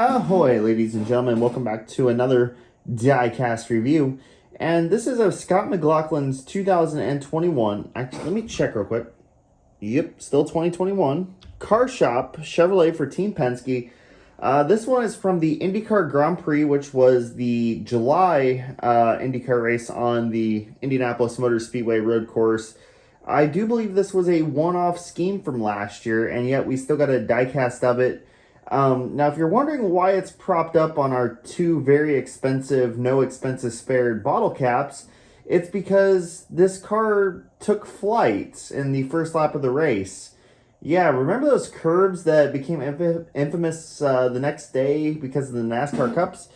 Ahoy, ladies and gentlemen. Welcome back to another Diecast review. And this is of Scott McLaughlin's 2021. Actually, let me check real quick. Yep, still 2021. Carshop Chevrolet for Team Penske. This one is from the IndyCar Grand Prix, which was the July IndyCar race on the Indianapolis Motor Speedway road course. I do believe this was a one-off scheme from last year, and yet we still got a diecast of it. Now, if you're wondering why it's propped up on our two very expensive, no expenses spared bottle caps, it's because this car took flight in the first lap of the race. Yeah, remember those curbs that became infamous the next day because of the NASCAR Cups?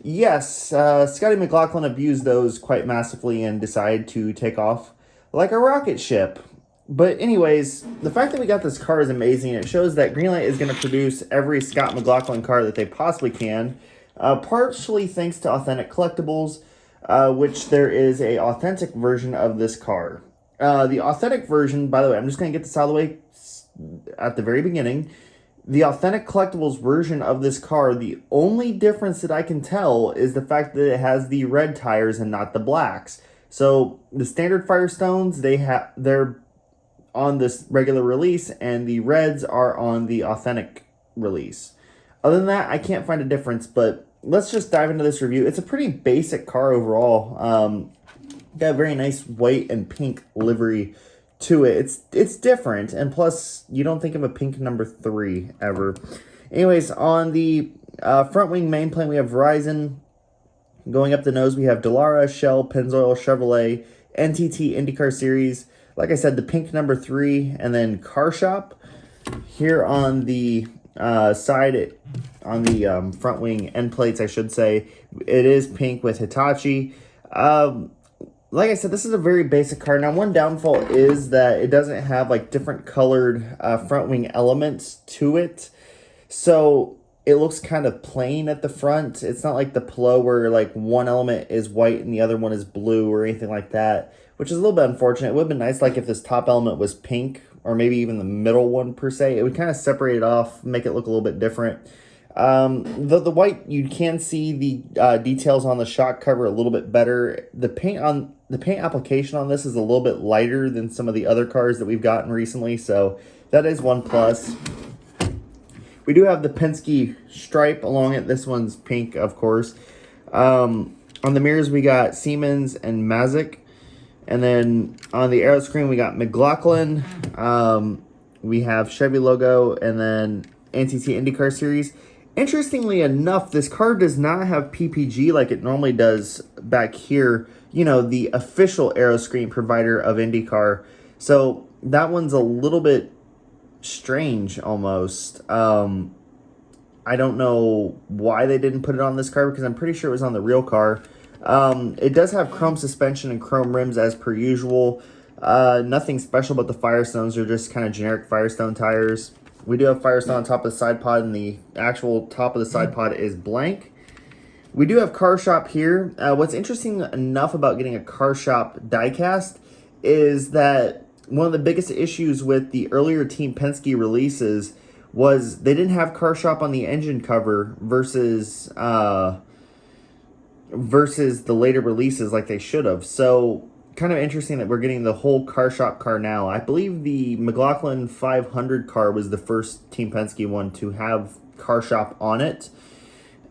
Yes, Scotty McLaughlin abused those quite massively and decided to take off like a rocket ship. But anyways, the fact that we got this car is amazing. It shows that Greenlight is going to produce every Scott McLaughlin car that they possibly can, partially thanks to Authentic Collectibles, which there is a authentic version of this car. The authentic version, by the way, I'm just going to get this out of the way at the very beginning. The Authentic Collectibles version of this car, the only difference that I can tell is the fact that it has the red tires and not the blacks. So the standard Firestones, they're on this regular release, and the reds are on the authentic release. Other than that, I can't find a difference, but let's just dive into this review. It's a pretty basic car overall. Got a very nice white and pink livery to it. It's different, and plus, you don't think of a pink number 3 ever. Anyways, on the front wing main plane, we have Verizon. Going up the nose, we have Dallara, Shell, Pennzoil, Chevrolet, NTT IndyCar Series. Like I said, the pink number 3, and then Carshop. Here on the side, on the front wing end plates, I should say, it is pink with Hitachi. Like I said, this is a very basic car. Now, one downfall is that it doesn't have like different colored front wing elements to it. So it looks kind of plain at the front. It's not like the Polo where like one element is white and the other one is blue or anything like that, which is a little bit unfortunate. It would have been nice like if this top element was pink, or maybe even the middle one per se. It would kind of separate it off, make it look a little bit different. The white, you can see the details on the shock cover a little bit better. The paint application on this is a little bit lighter than some of the other cars that we've gotten recently, so that is one plus. We do have the Penske stripe along it. This one's pink, of course. On the mirrors, we got Siemens and Mazik. And then on the aero screen, we got McLaughlin. We have Chevy logo, and then NTT IndyCar Series. Interestingly enough, this car does not have PPG like it normally does back here. You know, the official aero screen provider of IndyCar. So that one's a little bit strange almost. I don't know why they didn't put it on this car, because I'm pretty sure it was on the real car. It does have chrome suspension and chrome rims as per usual. Nothing special about the Firestones. They're just kind of generic Firestone tires. We do have Firestone on top of the side pod, and the actual top of the side pod is blank. We do have Carshop here. What's interesting enough about getting a Carshop diecast is that one of the biggest issues with the earlier Team Penske releases was they didn't have Carshop on the engine cover versus the later releases like they should have. So kind of interesting that we're getting the whole Carshop car now. I believe the McLaughlin 500 car was the first Team Penske one to have Carshop on it.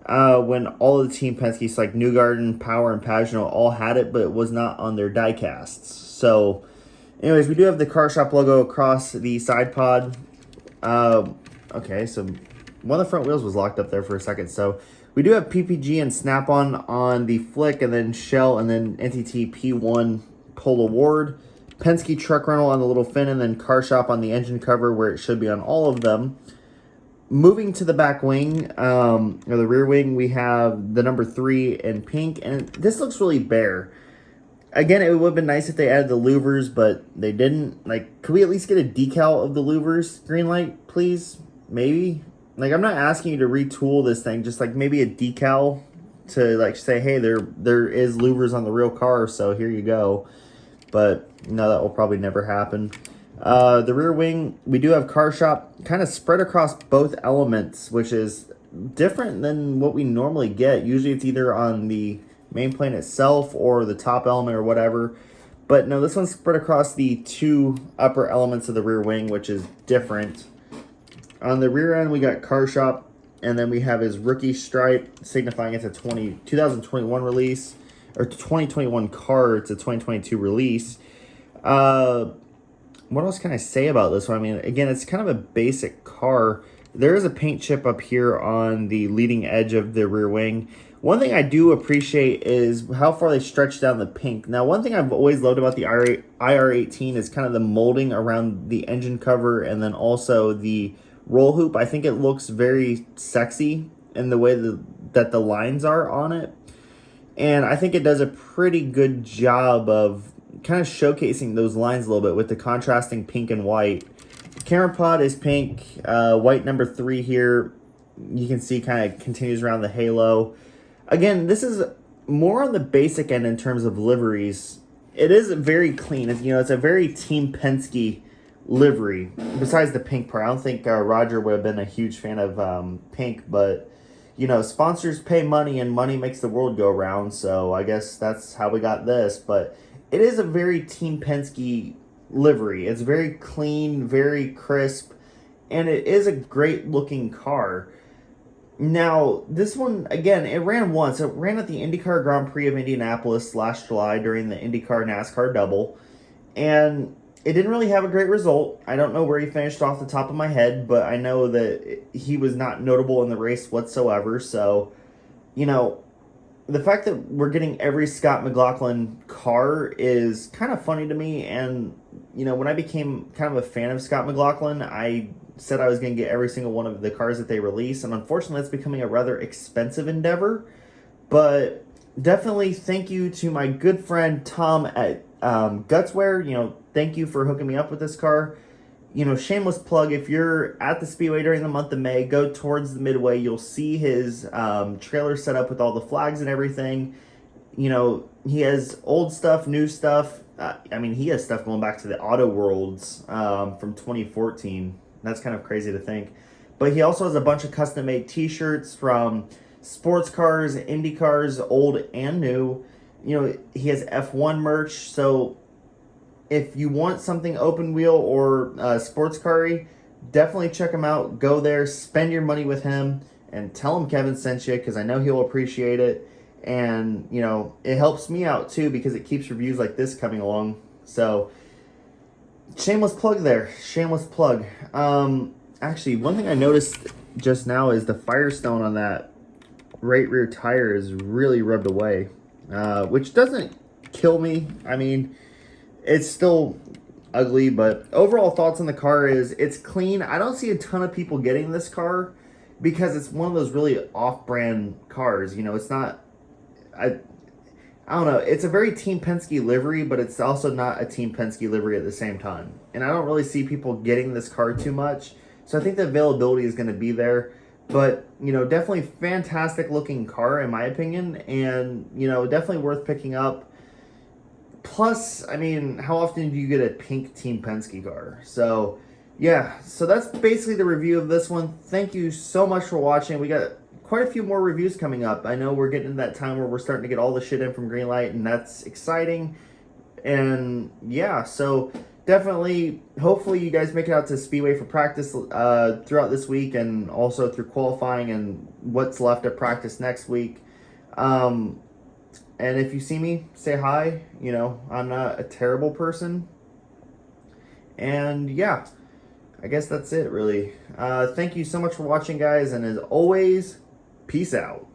When all of the Team Penske's like Newgarden, Power, and Pagano all had it, but it was not on their diecasts. So anyways, we do have the Carshop logo across the side pod. Okay, so one of the front wheels was locked up there for a second. So we do have PPG and Snap-on on the flick, and then Shell, and then NTT P1 Polo Ward. Penske truck rental on the little fin, and then Carshop on the engine cover where it should be on all of them. Moving to the back wing, or the rear wing, we have the number 3 in pink, and this looks really bare. Again, it would have been nice if they added the louvers, but they didn't. Like, could we at least get a decal of the louvers, Greenlight, please? Maybe? Like, I'm not asking you to retool this thing, just like maybe a decal to like say, hey, there is louvers on the real car, so here you go. But no, that will probably never happen. The rear wing, we do have Carshop kind of spread across both elements, which is different than what we normally get. Usually it's either on the main plane itself or the top element or whatever. But no, this one's spread across the two upper elements of the rear wing, which is different. On the rear end, we got Carshop, and then we have his rookie stripe, signifying it's a 2021 release, or 2021 car. It's a 2022 release. What else can I say about this one? I mean, again, it's kind of a basic car. There is a paint chip up here on the leading edge of the rear wing. One thing I do appreciate is how far they stretch down the pink. Now, one thing I've always loved about the IR18 is kind of the molding around the engine cover and then also the roll hoop. I think it looks very sexy in the way that the lines are on it. And I think it does a pretty good job of kind of showcasing those lines a little bit with the contrasting pink and white. Camera pod is pink. White number 3 here, you can see kind of continues around the halo. Again, this is more on the basic end in terms of liveries. It is very clean. It's a very Team Penske livery. Besides the pink part, I don't think Roger would have been a huge fan of pink, but sponsors pay money and money makes the world go round. So I guess that's how we got this. But it is a very Team Penske livery. It's very clean, very crisp, and it is a great looking car. Now, this one, again, it ran once. It ran at the IndyCar Grand Prix of Indianapolis last July during the IndyCar NASCAR double, and it didn't really have a great result. I don't know where he finished off the top of my head, but I know that he was not notable in the race whatsoever. So, the fact that we're getting every Scott McLaughlin car is kind of funny to me. And, when I became kind of a fan of Scott McLaughlin, I said I was going to get every single one of the cars that they release. And unfortunately, it's becoming a rather expensive endeavor. But definitely thank you to my good friend Tom at Gutswear. Thank you for hooking me up with this car. Shameless plug, if you're at the Speedway during the month of May, go towards the Midway. You'll see his trailer set up with all the flags and everything. He has old stuff, new stuff. He has stuff going back to the Auto Worlds from 2014. That's kind of crazy to think. But he also has a bunch of custom-made t-shirts from sports cars, Indy cars, old and new. He has F1 merch, so if you want something open wheel or sports car-y, definitely check him out. Go there, spend your money with him, and tell him Kevin sent you, because I know he'll appreciate it. And, it helps me out too, because it keeps reviews like this coming along. So, shameless plug there. Shameless plug. Actually, one thing I noticed just now is the Firestone on that right rear tire is really rubbed away, which doesn't kill me. It's still ugly, but overall thoughts on the car is it's clean. I don't see a ton of people getting this car because it's one of those really off-brand cars. It's not, I don't know. It's a very Team Penske livery, but it's also not a Team Penske livery at the same time. And I don't really see people getting this car too much. So I think the availability is going to be there. But, definitely fantastic looking car in my opinion. And, definitely worth picking up. Plus, how often do you get a pink Team Penske car? So, yeah. So that's basically the review of this one. Thank you so much for watching. We got quite a few more reviews coming up. I know we're getting to that time where we're starting to get all the shit in from Greenlight, and that's exciting. And, yeah, so definitely, hopefully you guys make it out to Speedway for practice throughout this week and also through qualifying and what's left of practice next week. And if you see me, say hi. I'm not a terrible person. And yeah, I guess that's it, really. Thank you so much for watching, guys. And as always, peace out.